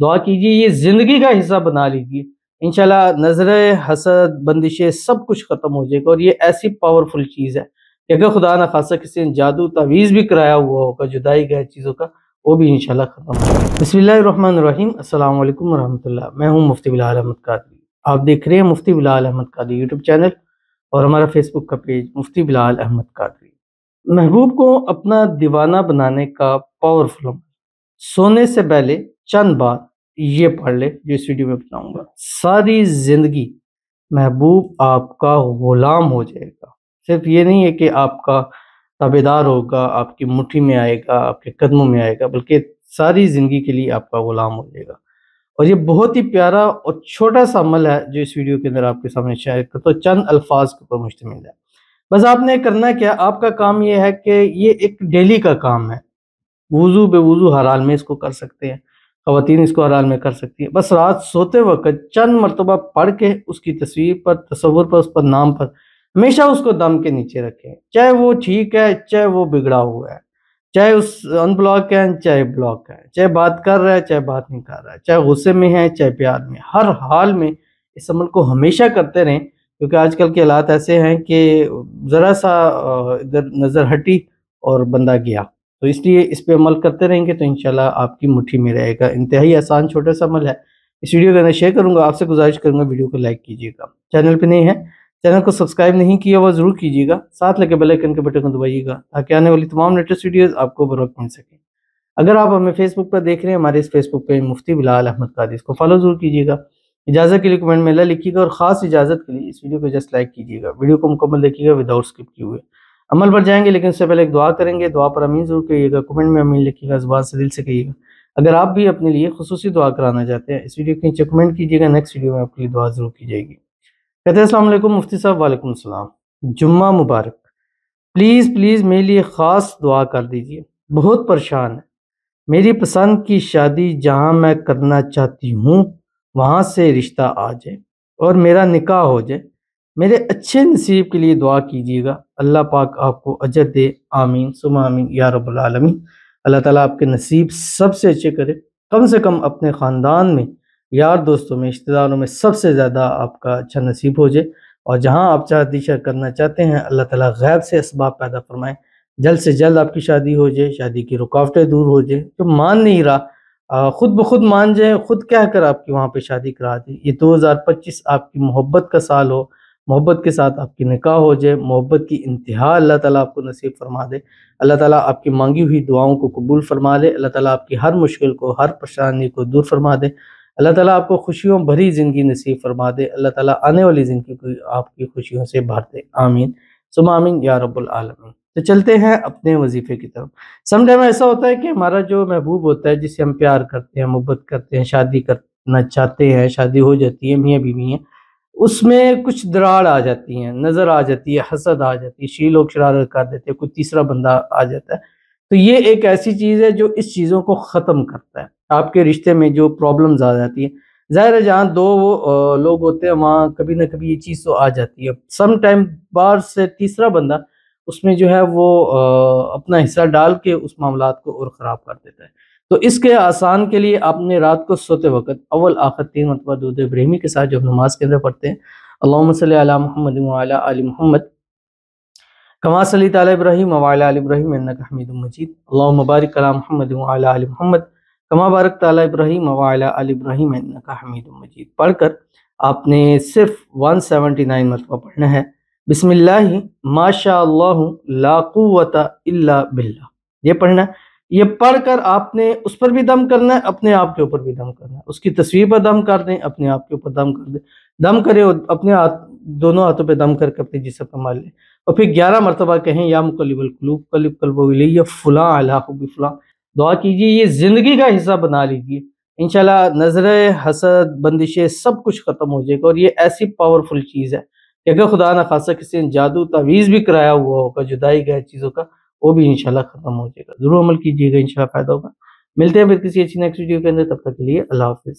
دعا کیجیے، یہ زندگی کا حصہ بنا لیجیے، انشاءاللہ نظر حسد بندشیں سب کچھ ختم ہو جائے گا۔ اور یہ ایسی پاورفل چیز ہے کہ اگر خدا نہ خاصہ کسی نے جادو تعویذ بھی کرایا ہوا ہوگا جدائی کا چیزوں کا، وہ بھی انشاءاللہ ختم ہو جائے گا۔ بسم اللہ الرحمن الرحیم، السلام علیکم ورحمۃ اللہ۔ میں ہوں مفتی بلال احمد قادری، آپ دیکھ رہے ہیں مفتی بلال احمد قادری یوٹیوب چینل اور ہمارا فیس بک کا پیج مفتی بلال احمد قادری۔ محبوب کو اپنا دیوانہ بنانے کا پاورفل عمل، سونے سے پہلے چند بار یہ پڑھ لے جو اس ویڈیو میں بتاؤں گا، ساری زندگی محبوب آپ کا غلام ہو جائے گا۔ صرف یہ نہیں ہے کہ آپ کا تابعدار ہوگا، آپ کی مٹھی میں آئے گا، آپ کے قدموں میں آئے گا، بلکہ ساری زندگی کے لیے آپ کا غلام ہو جائے گا۔ اور یہ بہت ہی پیارا اور چھوٹا سا عمل ہے جو اس ویڈیو کے اندر آپ کے سامنے شیئر کرتا ہوں، چند الفاظ کے اوپر مشتمل ہے۔ بس آپ نے کرنا کیا، آپ کا کام یہ ہے کہ یہ ایک ڈیلی کا کام ہے، وضو بے وضو ہر حال میں اس کو کر سکتے ہیں، خواتین اس کو ہر حال میں کر سکتی ہیں۔ بس رات سوتے وقت چند مرتبہ پڑھ کے اس کی تصویر پر، تصور پر، اس پر نام پر ہمیشہ اس کو دم کے نیچے رکھیں، چاہے وہ ٹھیک ہے چاہے وہ بگڑا ہوا ہے، چاہے اس ان بلاک ہے چاہے بلاک ہے، چاہے بات کر رہا ہے چاہے بات نہیں کر رہا ہے، چاہے غصے میں ہے چاہے پیار میں، ہر حال میں اس عمل کو ہمیشہ کرتے رہیں، کیونکہ آج کل کے حالات ایسے ہیں کہ ذرا سا ادھر نظر ہٹی اور بندہ گیا، تو اس لیے اس پہ عمل کرتے رہیں گے تو انشاءاللہ آپ کی مٹھی میں رہے گا۔ انتہائی آسان چھوٹا سا عمل ہے، اس ویڈیو کے اندر شیئر کروں گا، آپ سے گزارش کروں گا ویڈیو کو لائک کیجیے گا، چینل پہ نہیں ہے چینل کو سبسکرائب نہیں کیا وہ ضرور کیجیے گا، ساتھ لگے بیل آئیکن کے بٹن کو دبائیے گا تاکہ آنے والی تمام لیٹسٹ ویڈیوز آپ کو بروقت مل سکیں۔ اگر آپ ہمیں فیس بک پر دیکھ رہے ہیں، ہمارے اس فیس بک پہ مفتی بلال احمد قادری، اس کو فالو ضرور کیجیے گا، اجازت کے لیے کمنٹ میں اللہ لکھیے گا، اور خاص اجازت کے لیے اس ویڈیو کو جسٹ لائک کیجیے گا، ویڈیو کو مکمل دیکھیے گا وداؤٹ اسکپ کیے ہوئے۔ عمل پر جائیں گے لیکن اس سے پہلے ایک دعا کریں گے، دعا پر امین ضرور کہیے گا، کمنٹ میں امین لکھیے گا، زبان سے دل سے کہیے گا۔ اگر آپ بھی اپنے لیے خصوصی دعا کرانا چاہتے ہیں، اس ویڈیو کے نیچے کمنٹ کیجیے گا، نیکسٹ ویڈیو میں آپ کے لیے دعا ضرور کی جائے گی۔ کہتے ہیں السلام علیکم مفتی صاحب۔ وعلیکم السلام، جمعہ مبارک، پلیز میرے لیے خاص دعا کر دیجیے، بہت پریشان ہے، میری پسند کی شادی جہاں میں کرنا چاہتی ہوں وہاں سے رشتہ آ جائے اور میرا نکاح ہو جائے، میرے اچھے نصیب کے لیے دعا کیجیے گا، اللہ پاک آپ کو اجر دے، آمین ثم آمین یا رب العالمین۔ اللہ تعالیٰ آپ کے نصیب سب سے اچھے کرے، کم سے کم اپنے خاندان میں، یار دوستوں میں، رشتہ داروں میں سب سے زیادہ آپ کا اچھا نصیب ہو جائے، اور جہاں آپ شادی کرنا چاہتے ہیں اللہ تعالیٰ غیب سے اسباب پیدا فرمائے، جلد سے جلد آپ کی شادی ہو جائے، شادی کی رکاوٹیں دور ہو جائے، جو مان نہیں رہا خود بخود مان جائے، خود کہہ کر آپ کی وہاں پہ شادی کرا دی۔ یہ 2025 آپ کی محبت کا سال ہو، محبت کے ساتھ آپ کی نکاح ہو جائے، محبت کی انتہا اللہ تعالیٰ آپ کو نصیب فرما دے، اللہ تعالیٰ آپ کی مانگی ہوئی دعاؤں کو قبول فرما دے، اللہ تعالیٰ آپ کی ہر مشکل کو، ہر پریشانی کو دور فرما دے، اللہ تعالیٰ آپ کو خوشیوں بھری زندگی نصیب فرما دے، اللہ تعالیٰ آنے والی زندگی کو آپ کی خوشیوں سے بھر دے، آمین ثم آمین یا رب العالمین۔ تو چلتے ہیں اپنے وظیفے کی طرف۔ سم ٹائم ایسا ہوتا ہے کہ ہمارا جو محبوب ہوتا ہے، جسے ہم پیار کرتے ہیں، محبت کرتے ہیں، شادی کرنا چاہتے ہیں، شادی ہو جاتی ہے، میاں بیوی ہیں، اس میں کچھ دراڑ آ جاتی ہیں، نظر آ جاتی ہے، حسد آ جاتی ہے، لوگ شرارت کر دیتے ہیں، کوئی تیسرا بندہ آ جاتا ہے، تو یہ ایک ایسی چیز ہے جو اس چیزوں کو ختم کرتا ہے، آپ کے رشتے میں جو پرابلمز آ جاتی ہیں، ظاہر ہے جہاں دو لوگ ہوتے ہیں وہاں کبھی نہ کبھی یہ چیز تو آ جاتی ہے، سم ٹائم باہر سے تیسرا بندہ اس میں جو ہے وہ اپنا حصہ ڈال کے اس معاملات کو اور خراب کر دیتا ہے۔ تو اس کے آسان کے لیے آپ نے رات کو سوتے وقت اول آخر 3 مرتبہ درود ابراہیمی کے ساتھ جو ہم نماز کے اندر پڑھتے ہیں، اللہم صلی علی محمد وعلی آل محمد کما صلیت علی ابراہیم وعلی آل ابراہیم انک حمید مجید، اللہم بارک علی محمد وعلی آل محمد کما بارکت علی ابراہیم وعلی آل ابراہیم انک حمید مجید پڑھ کر آپ نے صرف 179 مرتبہ پڑھنا ہے، بسم اللہ ما شاء اللہ لا قوت الا باللہ، یہ پڑھنا ہے۔ یہ پڑھ کر آپ نے اس پر بھی دم کرنا ہے، اپنے آپ کے اوپر بھی دم کرنا ہے، اس کی تصویر پر دم کر دیں، اپنے آپ کے اوپر دم کر دیں، دم کریں اور اپنے دونوں ہاتھوں پہ دم کر کے اپنے جسم پر مال لیں، اور پھر 11 مرتبہ کہیں یا مقلب القلوب قلب قلبہ الی فلاں علی حب فلاں، دعا کیجیے، یہ زندگی کا حصہ بنا لیجیے، انشاءاللہ نظر حسد بندشیں سب کچھ ختم ہو جائے گا۔ اور یہ ایسی پاورفل چیز ہے کہ اگر خدا نہ خاصہ کسی نے جادو تعویذ بھی کرایا ہوا ہوگا جدائی کا چیزوں کا، وہ بھی انشاءاللہ ختم ہو جائے گا، ضرور عمل کیجیے گا، انشاءاللہ فائدہ ہوگا۔ ملتے ہیں پھر کسی اچھی نیکسٹ ویڈیو کے اندر، تب تک کے لیے اللہ حافظ۔